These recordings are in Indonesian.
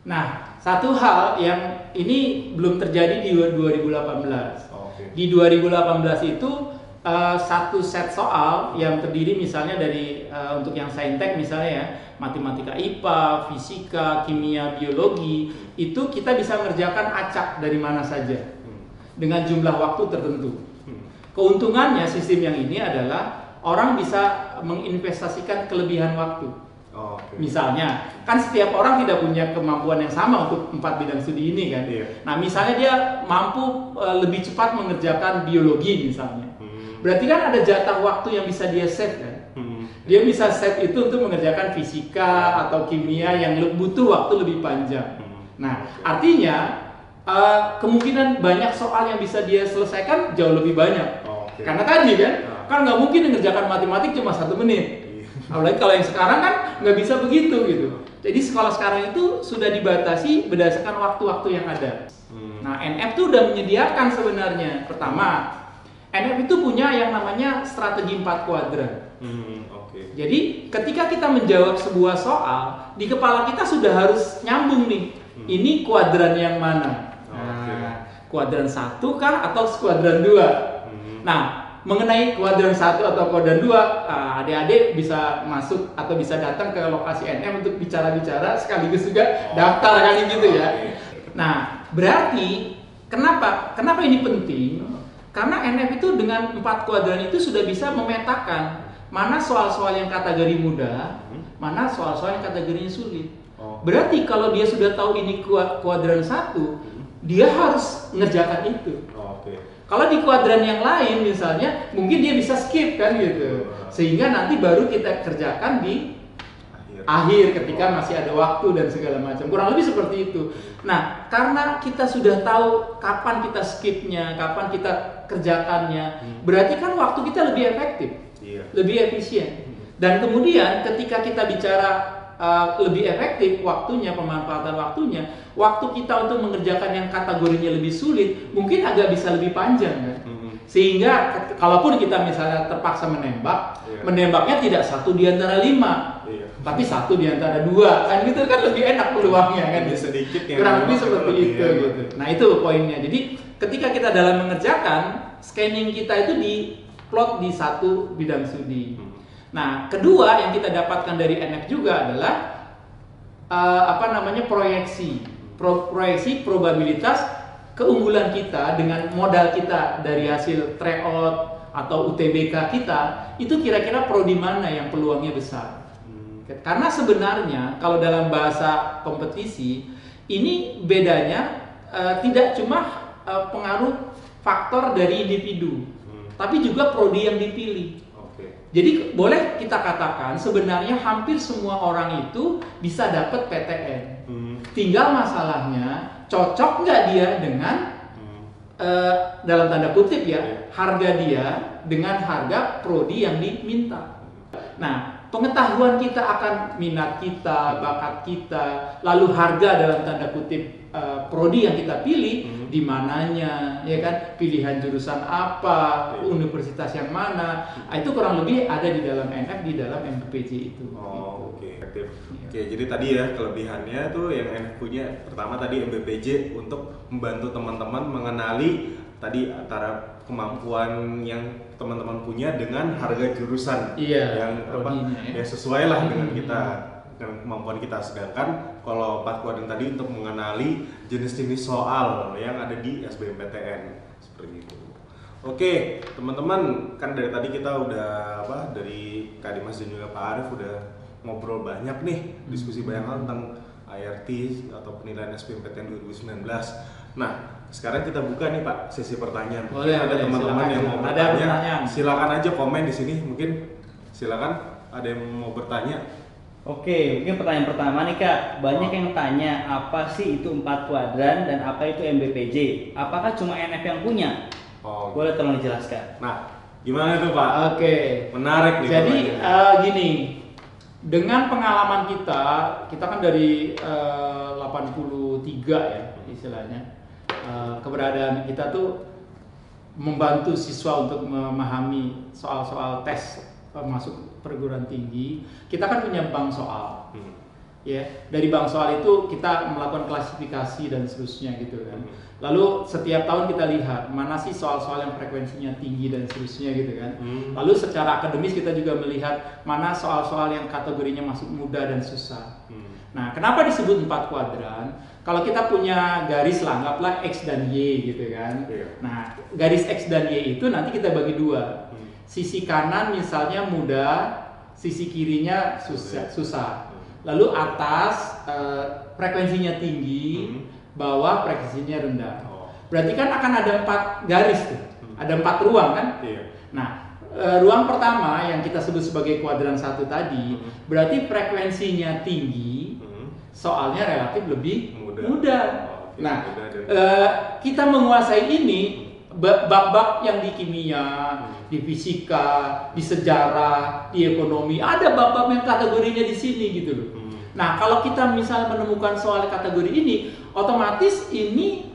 Nah, satu hal yang ini belum terjadi di 2018. Oke. Di 2018 itu satu set soal yang terdiri misalnya dari untuk yang saintek misalnya ya, matematika IPA, fisika, kimia, biologi, itu kita bisa mengerjakan acak dari mana saja dengan jumlah waktu tertentu. Keuntungannya sistem yang ini adalah orang bisa menginvestasikan kelebihan waktu. Oke. Misalnya, kan setiap orang tidak punya kemampuan yang sama untuk 4 bidang studi ini kan. Iya. Nah, misalnya dia mampu lebih cepat mengerjakan biologi misalnya. Berarti kan ada jatah waktu yang bisa dia save kan. Dia bisa save itu untuk mengerjakan fisika atau kimia yang butuh waktu lebih panjang. Nah, artinya kemungkinan banyak soal yang bisa dia selesaikan jauh lebih banyak. Oke. Karena tadi kan nggak mungkin mengerjakan matematik cuma 1 menit. Apalagi kalau yang sekarang kan nggak bisa begitu gitu. Jadi sekolah sekarang itu sudah dibatasi berdasarkan waktu-waktu yang ada. Nah, NF itu udah menyediakan sebenarnya. Pertama, NF itu punya yang namanya strategi 4 kuadran. Oke. Jadi ketika kita menjawab sebuah soal, di kepala kita sudah harus nyambung nih. Ini kuadran yang mana? Nah, kuadran 1 kah atau kuadran 2? Nah, mengenai kuadran 1 atau kuadran 2, adik-adik bisa masuk atau bisa datang ke lokasi NF untuk bicara-bicara sekaligus juga daftar kali gitu ya. Nah, berarti kenapa ini penting? Karena NF itu dengan 4 kuadran itu sudah bisa memetakan mana soal-soal yang kategori mudah, mana soal-soal yang kategorinya sulit. Berarti kalau dia sudah tahu ini kuadran 1, dia harus ngerjakan itu. Kalau di kuadran yang lain misalnya, mungkin dia bisa skip kan gitu. Sehingga nanti baru kita kerjakan di akhir ketika masih ada waktu dan segala macam. Kurang lebih seperti itu. Nah, karena kita sudah tahu kapan kita skipnya, kapan kita kerjakannya, berarti kan waktu kita lebih efektif, lebih efisien. Dan kemudian ketika kita bicara lebih efektif waktunya, pemanfaatan waktunya, waktu kita untuk mengerjakan yang kategorinya lebih sulit mungkin agak bisa lebih panjang kan. Sehingga kalaupun kita misalnya terpaksa menembaknya tidak 1 di antara 5, tapi 1 di antara 2 kan, gitu kan lebih enak peluangnya kan. Sedikit ya, kurang lebih seperti itu gitu. Nah, itu poinnya. Jadi ketika kita dalam mengerjakan, scanning kita itu diplot di 1 bidang studi. Nah, kedua yang kita dapatkan dari NF juga adalah proyeksi probabilitas keunggulan kita dengan modal kita dari hasil tryout atau UTBK kita, itu kira-kira prodi mana yang peluangnya besar. Karena sebenarnya kalau dalam bahasa kompetisi ini bedanya tidak cuma pengaruh faktor dari individu, tapi juga prodi yang dipilih. Jadi boleh kita katakan sebenarnya hampir semua orang itu bisa dapat PTN. Tinggal masalahnya cocok nggak dia dengan dalam tanda kutip ya, harga dia dengan harga prodi yang diminta. Nah, pengetahuan kita akan minat kita, bakat kita, lalu harga dalam tanda kutip prodi yang kita pilih, di mananya, ya kan, pilihan jurusan apa, universitas yang mana, itu kurang lebih ada di dalam NF, di dalam MPPJ itu. Oke, jadi tadi ya kelebihannya tuh yang NF punya, pertama tadi MBPJ untuk membantu teman-teman mengenali tadi antara kemampuan yang teman-teman punya dengan harga jurusan yang ya sesuai lah dengan kita, dengan kemampuan kita. Sedangkan kalau 4 kuadran tadi untuk mengenali jenis-jenis soal yang ada di SBMPTN seperti itu. Oke, teman-teman, kan dari tadi kita udah dari Kak Dimas dan juga Pak Arief udah ngobrol banyak nih, diskusi banyak hal tentang IRT atau penilaian SBMPTN 2019. Nah, sekarang kita buka nih Pak sesi pertanyaan. Boleh, ada teman-teman yang mau bertanya, silakan aja komen di sini. Mungkin silakan ada yang mau bertanya. Oke, mungkin pertanyaan pertama nih Kak, banyak yang tanya apa sih itu 4 kuadran dan apa itu MBPJ? Apakah cuma NF yang punya? Boleh tolong dijelaskan. Nah, gimana itu Pak? Oke, menarik nih. Jadi gini, dengan pengalaman kita kan dari 83 ya istilahnya, keberadaan kita tuh membantu siswa untuk memahami soal-soal tes masuk perguruan tinggi. Kita kan punya bank soal. Ya, dari bank soal itu kita melakukan klasifikasi dan seterusnya gitu kan. Lalu setiap tahun kita lihat mana sih soal-soal yang frekuensinya tinggi dan seterusnya gitu kan. Lalu secara akademis kita juga melihat mana soal-soal yang kategorinya masuk mudah dan susah. Nah, kenapa disebut 4 kuadran? Kalau kita punya garis lah, anggaplah X dan Y gitu kan. Nah, garis X dan Y itu nanti kita bagi 2. Sisi kanan misalnya mudah, sisi kirinya susah. Lalu atas frekuensinya tinggi, bawah frekuensinya rendah. Berarti kan akan ada 4 garis tuh, ada 4 ruang kan? Nah, ruang pertama yang kita sebut sebagai kuadran 1 tadi, berarti frekuensinya tinggi, soalnya relatif lebih mudah. Nah, kita menguasai ini bab-bab yang di kimia, di fisika, di sejarah, di ekonomi, ada bab-bab yang kategorinya di sini gitu loh. Nah, kalau kita misalnya menemukan soal kategori ini, otomatis ini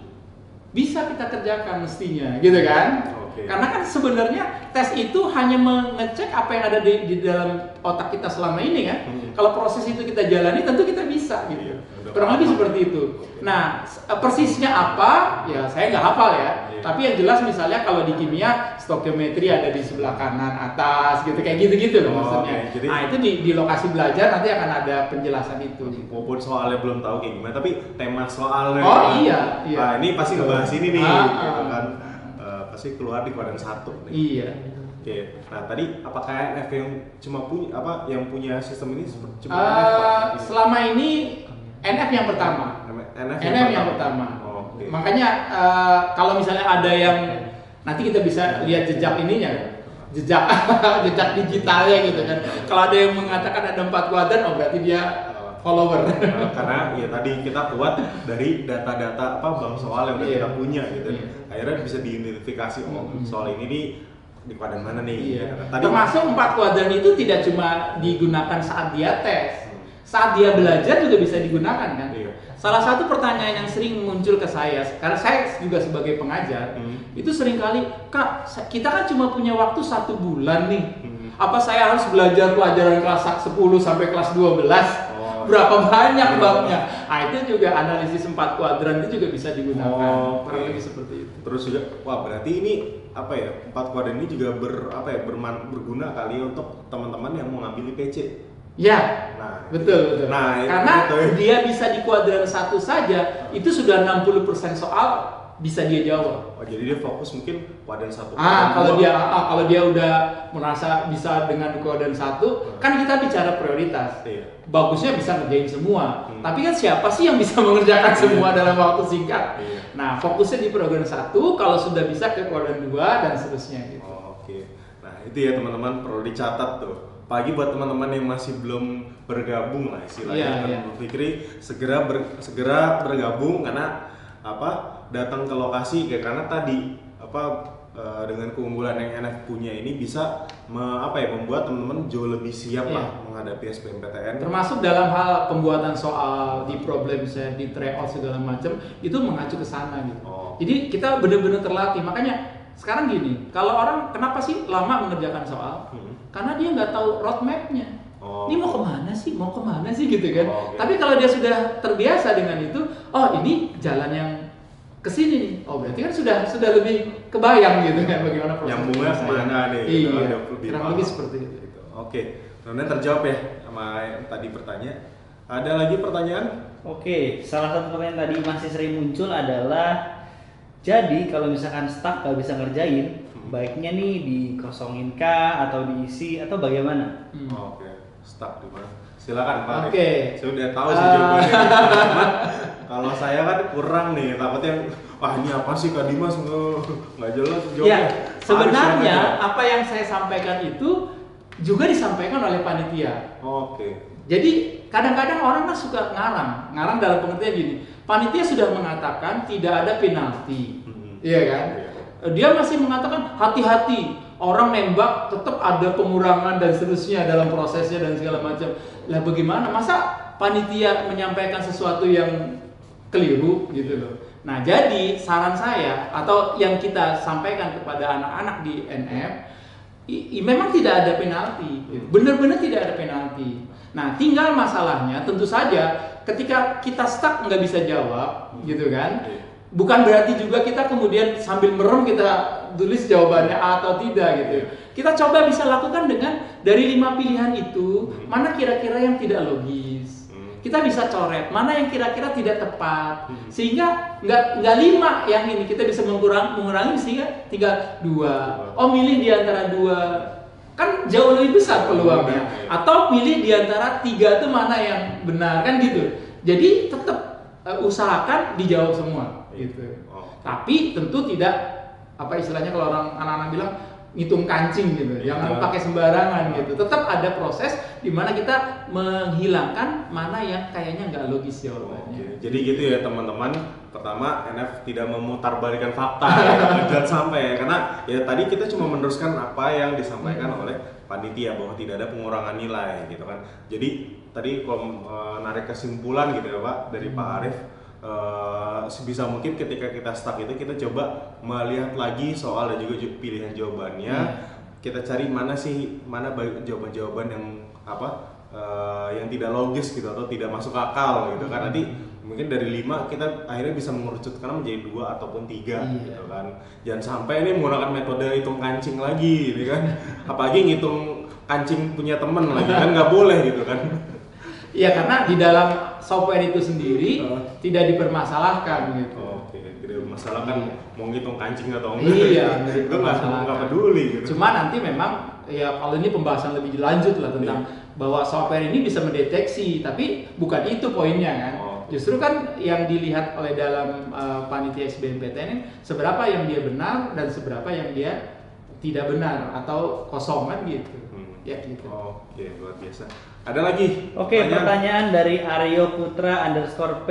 bisa kita kerjakan mestinya, gitu kan? Karena kan sebenarnya tes itu hanya mengecek apa yang ada di dalam otak kita selama ini kan. Kalau proses itu kita jalani, tentu kita bisa gitu. Kurang lebih seperti itu. Nah, persisnya apa? Ya saya nggak hafal ya. Tapi yang jelas misalnya kalau di kimia stokiometri ada di sebelah kanan atas gitu, kayak gitu-gitu loh maksudnya. Jadi, nah itu di lokasi belajar nanti akan ada penjelasan itu. Walaupun soalnya belum tahu kayak gimana, tapi tema soalnya. Iya. Nah ini pasti ngebahas ini nih, gitu kan. Pasti keluar di kuadran 1 nih. Iya. Oke. Nah tadi apakah NF yang cuma punya yang punya sistem ini cuma NF? Selama ini NF yang pertama. NF yang pertama. Makanya kalau misalnya ada yang nanti kita bisa lihat jejak ininya kan, jejak digitalnya gitu kan. Kalau ada yang mengatakan ada 4 kuadran, oh berarti dia follower. Karena ya tadi kita buat dari data-data bank soal yang udah kita punya gitu. Akhirnya bisa diidentifikasi soal ini nih di kuadran mana nih. Tadi termasuk 4 kuadran itu tidak cuma digunakan saat dia tes. Saat dia belajar juga bisa digunakan kan. Salah satu pertanyaan yang sering muncul ke saya, karena saya juga sebagai pengajar, itu seringkali, Kak, kita kan cuma punya waktu 1 bulan nih. Apa saya harus belajar pelajaran kelas 10 sampai kelas 12? Berapa banyak babnya? Nah, itu juga analisis 4 kuadran itu juga bisa digunakan. Kurang lebih seperti itu. Terus juga, wah berarti ini 4 kuadran ini juga berguna kali untuk teman-teman yang mau ngambil IPC. Ya, betul. Nah, karena dia bisa di kuadran 1 saja, itu sudah 60% soal bisa dia jawab. Oh, jadi dia fokus mungkin kuadran 1. Kalau dia udah merasa bisa dengan kuadran 1, kan kita bicara prioritas. Bagusnya bisa ngerjain semua. Tapi kan siapa sih yang bisa mengerjakan semua dalam waktu singkat? Nah, fokusnya di kuadran 1, kalau sudah bisa ke kuadran 2 dan seterusnya gitu. Nah, itu ya teman-teman perlu dicatat tuh. Pagi buat teman-teman yang masih belum bergabung lah istilahnya, Fikri segera bergabung karena datang ke lokasi karena tadi dengan keunggulan yang NF punya ini bisa membuat teman-teman jauh lebih siap lah menghadapi SBMPTN. Termasuk dalam hal pembuatan soal di problem set, di tryout segala macam itu mengacu ke sana gitu. Jadi kita benar-benar terlatih. Makanya sekarang gini, kalau orang kenapa sih lama mengerjakan soal? Karena dia nggak tahu roadmap-nya. Ini mau kemana sih gitu kan? Tapi kalau dia sudah terbiasa dengan itu, ini jalan yang kesini nih. Berarti kan sudah lebih kebayang gitu kan bagaimana proses. Nyambungnya kemana nih? Kurang lebih seperti itu. Oke, kemudian terjawab ya sama yang tadi pertanyaan. Ada lagi pertanyaan? Oke, salah satu pertanyaan tadi masih sering muncul adalah, jadi kalau misalkan staff gak bisa ngerjain, baiknya nih dikosongin kah atau diisi atau bagaimana? Staff di mana? Silakan Pak. Saya udah tahu sih jawabannya. Cuman kalau saya kan kurang nih, takutnya ini apa sih Kak Dimas nggak jelas jawabnya. Ya, sebenarnya apa yang saya sampaikan itu juga disampaikan oleh panitia. Jadi kadang-kadang orang kan suka ngarang dalam pengertian gini. Panitia sudah mengatakan tidak ada penalti, iya kan? Dia masih mengatakan hati-hati, orang nembak tetap ada pengurangan dan seterusnya dalam prosesnya dan segala macam. Lah bagaimana? Masa panitia menyampaikan sesuatu yang keliru gitu loh. Nah jadi saran saya atau yang kita sampaikan kepada anak-anak di NF, memang tidak ada penalti, benar-benar tidak ada penalti. Nah, tinggal masalahnya tentu saja ketika kita stuck nggak bisa jawab, gitu kan? Bukan berarti juga kita kemudian sambil merem kita tulis jawabannya A atau tidak gitu. Kita coba bisa lakukan dengan dari 5 pilihan itu mana kira-kira yang tidak logis. Kita bisa coret mana yang kira-kira tidak tepat, sehingga nggak 5 yang ini, kita bisa mengurangi sehingga tinggal 2. Oh, milih di antara 2 kan jauh lebih besar peluangnya. Atau pilih di antara 3 itu mana yang benar kan gitu. Jadi tetap usahakan dijawab semua gitu. Tapi tentu tidak apa istilahnya kalau orang anak-anak bilang ngitung kancing gitu, jangan pakai sembarangan gitu. Tetap ada proses di mana kita menghilangkan mana yang kayaknya nggak logis jawabannya. Jadi gitu ya teman-teman. Pertama, NF tidak memutarbalikan fakta ya, jangan sampai ya. Karena ya tadi kita cuma meneruskan apa yang disampaikan oleh panitia bahwa tidak ada pengurangan nilai gitu kan. Jadi tadi kalau narik kesimpulan gitu ya Pak dari Pak Arief, sebisa mungkin ketika kita stuck itu kita coba melihat lagi soal dan juga pilihan jawabannya. Kita cari mana jawaban-jawaban yang yang tidak logis gitu atau tidak masuk akal gitu kan. Nanti mungkin dari 5 kita akhirnya bisa mengerucutkan menjadi 2 ataupun 3 gitu kan. Jangan sampai ini menggunakan metode hitung kancing lagi gitu kan. Apalagi ngitung kancing punya temen lagi kan nggak boleh gitu kan. Iya, karena di dalam software itu sendiri tidak dipermasalahkan gitu. Tidak dipermasalahkan mau ngitung kancing atau enggak. Iya, itu nggak peduli gitu. Cuma nanti memang ya kalau ini pembahasan lebih lanjut lah tentang bahwa software ini bisa mendeteksi, tapi bukan itu poinnya kan. Justru kan yang dilihat oleh dalam panitia SBMPTN seberapa yang dia benar dan seberapa yang dia tidak benar atau kosong kan gitu. Ya gitu. Oke, luar biasa. Ada lagi? Oke, pertanyaan dari Aryo Putra _P.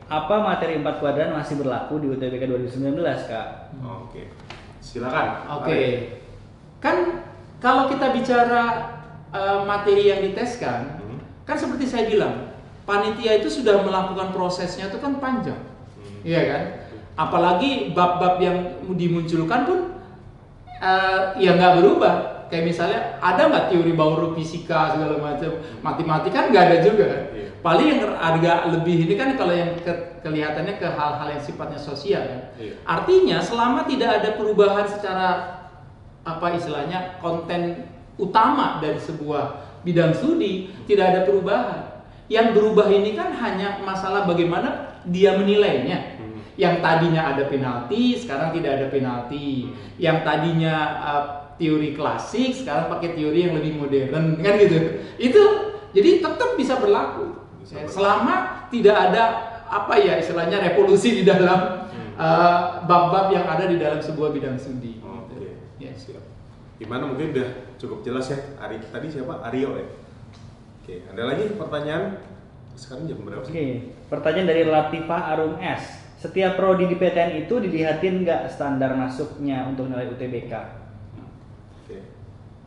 Apa materi 4 kuadran masih berlaku di UTBK 2019, Kak? Oke. Silakan. Oke. Kan kalau kita bicara materi yang diteskan, kan seperti saya bilang, panitia itu sudah melakukan prosesnya itu kan panjang. Iya kan? Apalagi bab-bab yang dimunculkan pun ya nggak berubah. Kayak misalnya ada nggak teori baru fisika segala macam, matematika kan nggak ada juga kan. Paling yang agak lebih ini kan kalau yang kelihatannya ke hal-hal yang sifatnya sosial kan. Artinya selama tidak ada perubahan secara apa istilahnya konten utama dari sebuah bidang studi, tidak ada perubahan. Yang berubah ini kan hanya masalah bagaimana dia menilainya. Yang tadinya ada penalti, sekarang tidak ada penalti. Yang tadinya teori klasik, sekarang pakai teori yang lebih modern, kan gitu. Itu jadi tetap bisa berlaku. Selama tidak ada apa ya istilahnya revolusi di dalam bab-bab yang ada di dalam sebuah bidang studi. Siap. Gimana mungkin udah cukup jelas ya. Tadi siapa? Aryo ya. Oke, ada lagi pertanyaan? Sekarang jam berapa sih? Oke, pertanyaan dari Latifah Arum S. Setiap prodi di PTN itu dilihatin nggak standar masuknya untuk nilai UTBK?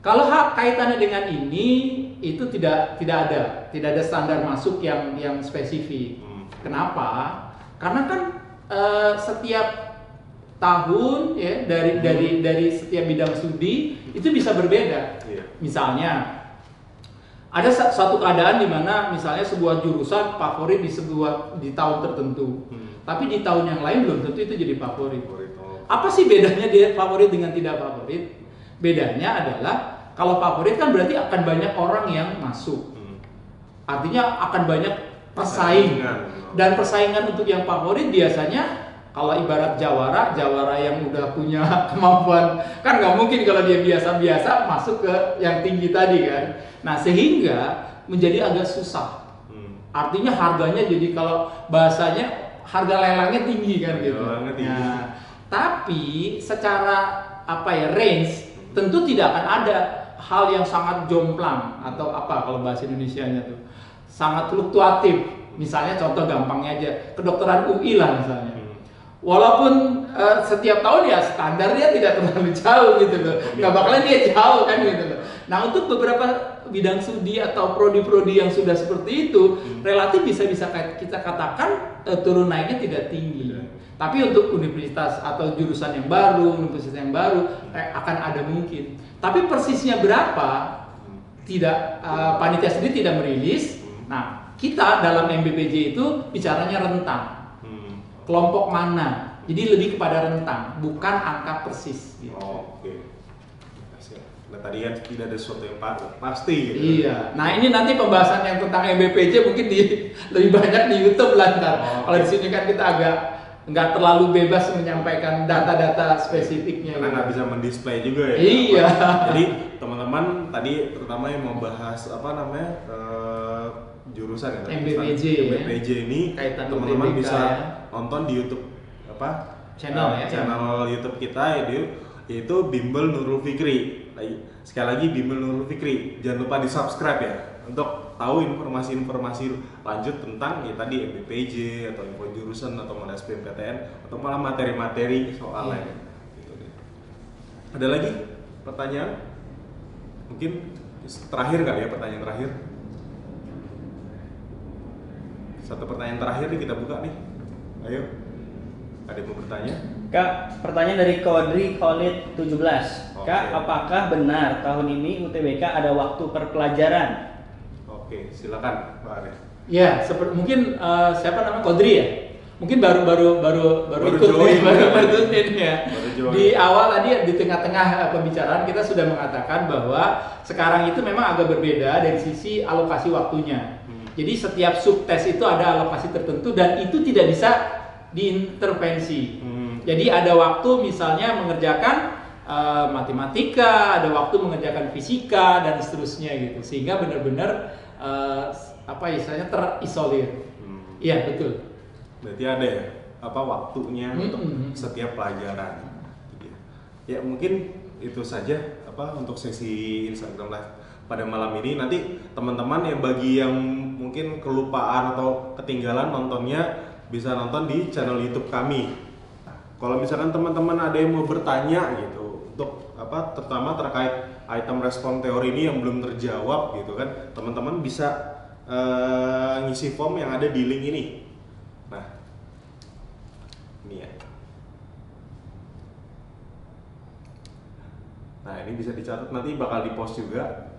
Kalau kaitannya dengan ini itu tidak ada standar masuk yang spesifik. Kenapa? Karena kan setiap tahun ya dari setiap bidang studi itu bisa berbeda. Misalnya ada suatu keadaan di mana misalnya sebuah jurusan favorit di tahun tertentu, tapi di tahun yang lain belum tentu itu jadi favorit. Apa sih bedanya dia favorit dengan tidak favorit? Bedanya adalah kalau favorit kan berarti akan banyak orang yang masuk, artinya akan banyak pesaing, dan persaingan untuk yang favorit biasanya kalau ibarat jawara yang udah punya kemampuan kan nggak mungkin kalau dia biasa-biasa masuk ke yang tinggi tadi kan. Nah sehingga menjadi agak susah. Artinya harganya jadi kalau bahasanya harga lelangnya tinggi kan gitu. Nah, tapi secara range tentu tidak akan ada hal yang sangat jomplang atau kalau bahasa Indonesianya tuh sangat fluktuatif. Misalnya contoh gampangnya aja kedokteran UI lah misalnya. Walaupun setiap tahun ya standarnya tidak terlalu jauh gitu loh, nggak bakalan dia jauh kan gitu loh. Nah untuk beberapa bidang studi atau prodi-prodi yang sudah seperti itu, relatif bisa kita katakan turun naiknya tidak tinggi. Tapi untuk universitas atau jurusan yang baru, universitas yang baru akan ada mungkin. Tapi persisnya berapa tidak panitia sendiri tidak merilis. Nah, kita dalam MBPJ itu bicaranya rentang. Kelompok mana? Jadi lebih kepada rentang, bukan angka persis. Gitu. Oke. Nah, tadi kan tidak ada sesuatu yang pasti gitu. Iya. Nah, ini nanti pembahasan yang tentang MBPJ mungkin lebih banyak di YouTube lah ntar. Kalau di sini kan kita agak nggak terlalu bebas menyampaikan data-data spesifiknya. Karena nggak bisa mendisplay juga ya. Iya. Jadi teman-teman tadi terutama yang mau bahas jurusan ya, MBPJ ini teman-teman bisa nonton di YouTube channel YouTube kita yaitu Bimbel Nurul Fikri. Sekali lagi Bimbel Nurul Fikri, jangan lupa di subscribe ya untuk tahu informasi-informasi lanjut tentang ya tadi MBPJ atau info jurusan atau malah SBMPTN atau malah materi-materi soal lain. Gitu deh. Ada lagi pertanyaan? Mungkin terakhir kali ya, pertanyaan terakhir. Satu pertanyaan terakhir nih kita buka nih. Ayo. Ada yang mau bertanya? Kak, pertanyaan dari Kodri Khalid 17. Kak, apakah benar tahun ini UTBK ada waktu per pelajaran? Oke, silakan Pak Arif. Ya, mungkin siapa namanya Kodri ya? Mungkin baru ikut join, baru ya. Join. Di awal tadi di tengah-tengah pembicaraan kita sudah mengatakan bahwa sekarang itu memang agak berbeda dari sisi alokasi waktunya. Jadi setiap subtes itu ada alokasi tertentu dan itu tidak bisa diintervensi. Jadi ada waktu misalnya mengerjakan matematika, ada waktu mengerjakan fisika dan seterusnya gitu, sehingga benar-benar istilahnya terisolir. Iya betul. Berarti ada ya waktunya untuk setiap pelajaran. Ya mungkin itu saja untuk sesi Instagram Live pada malam ini. Nanti teman-teman bagi yang mungkin kelupaan atau ketinggalan nontonnya bisa nonton di channel YouTube kami. Kalau misalkan teman-teman ada yang mau bertanya gitu untuk terutama terkait item respon teori ini yang belum terjawab gitu kan, teman-teman bisa ngisi form yang ada di link ini. Nah, ini ya. Nah, ini bisa dicatat, nanti bakal dipost juga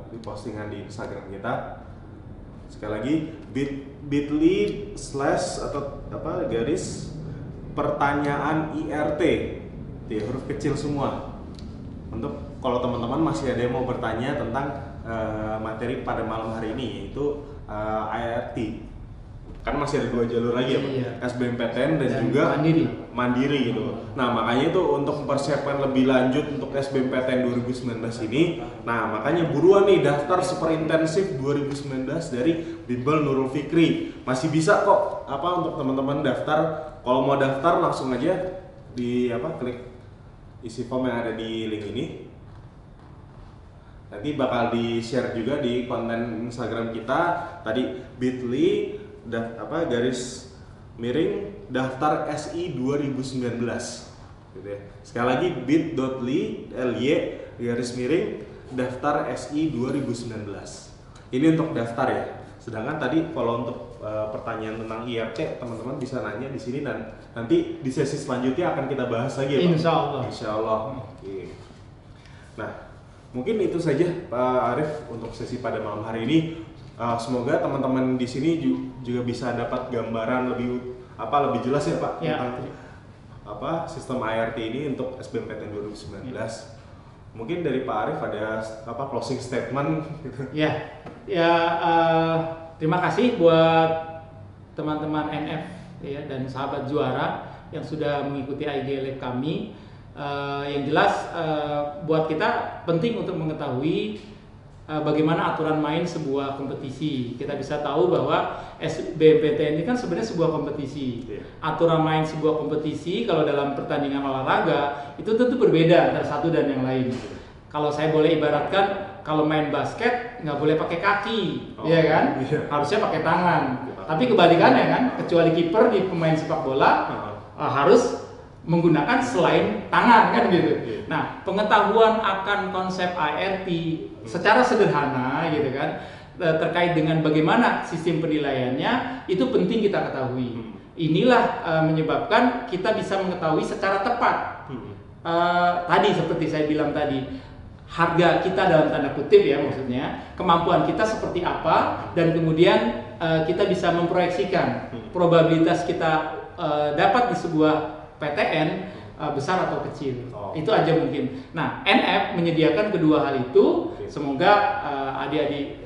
di postingan di Instagram kita. Sekali lagi bit.ly/ garis pertanyaan IRT di huruf kecil semua. Untuk kalau teman-teman masih ada yang mau bertanya tentang materi pada malam hari ini, yaitu IRT. Kan masih ada 2 jalur lagi ya Pak, SBMPTN dan juga mandiri gitu. Nah makanya itu untuk mempersiapkan lebih lanjut untuk SBMPTN 2019 ini, nah makanya buruan nih daftar super intensif 2019 dari Bimbel Nurul Fikri. Masih bisa kok untuk teman-teman daftar. Kalau mau daftar langsung aja di klik isi form yang ada di link ini. Nanti bakal di-share juga di konten Instagram kita tadi bit.ly garis miring daftar SI 2019 gitu ya. Sekali lagi bit.ly garis miring daftar SI 2019. Ini untuk daftar ya. Sedangkan tadi kalau untuk pertanyaan tentang IRT teman-teman bisa nanya di sini dan nanti di sesi selanjutnya akan kita bahas lagi ya Pak. Insyaallah. Oke. Nah, mungkin itu saja Pak Arif untuk sesi pada malam hari ini. Semoga teman-teman di sini juga bisa dapat gambaran lebih jelas ya Pak tentang sistem IRT ini untuk SBMPTN 2019. Mungkin dari Pak Arif ada closing statement gitu. Terima kasih buat teman-teman NF ya dan sahabat juara yang sudah mengikuti IG Live kami. Yang jelas buat kita penting untuk mengetahui bagaimana aturan main sebuah kompetisi. Kita bisa tahu bahwa SBMPTN ini kan sebenarnya sebuah kompetisi. Aturan main sebuah kompetisi kalau dalam pertandingan olahraga itu tentu berbeda antara satu dan yang lain. Kalau saya boleh ibaratkan, kalau main basket nggak boleh pakai kaki, ya kan? Harusnya pakai tangan. Tapi kebalikannya kan, kecuali kiper di pemain sepak bola harus menggunakan selain tangan kan gitu. Nah, pengetahuan akan konsep IRT secara sederhana gitu kan terkait dengan bagaimana sistem penilaiannya itu penting kita ketahui. Inilah menyebabkan kita bisa mengetahui secara tepat. Tadi seperti saya bilang tadi, harga kita dalam tanda kutip ya maksudnya, kemampuan kita seperti apa, dan kemudian kita bisa memproyeksikan probabilitas kita dapat di sebuah PTN besar atau kecil. Itu aja mungkin. Nah, NF menyediakan kedua hal itu. Semoga adik-adik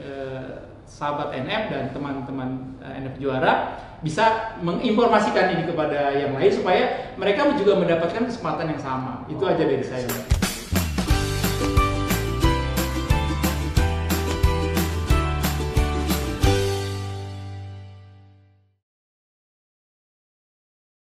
sahabat NF dan teman-teman NF Juara bisa menginformasikan ini kepada yang lain supaya mereka juga mendapatkan kesempatan yang sama. Itu aja dari saya.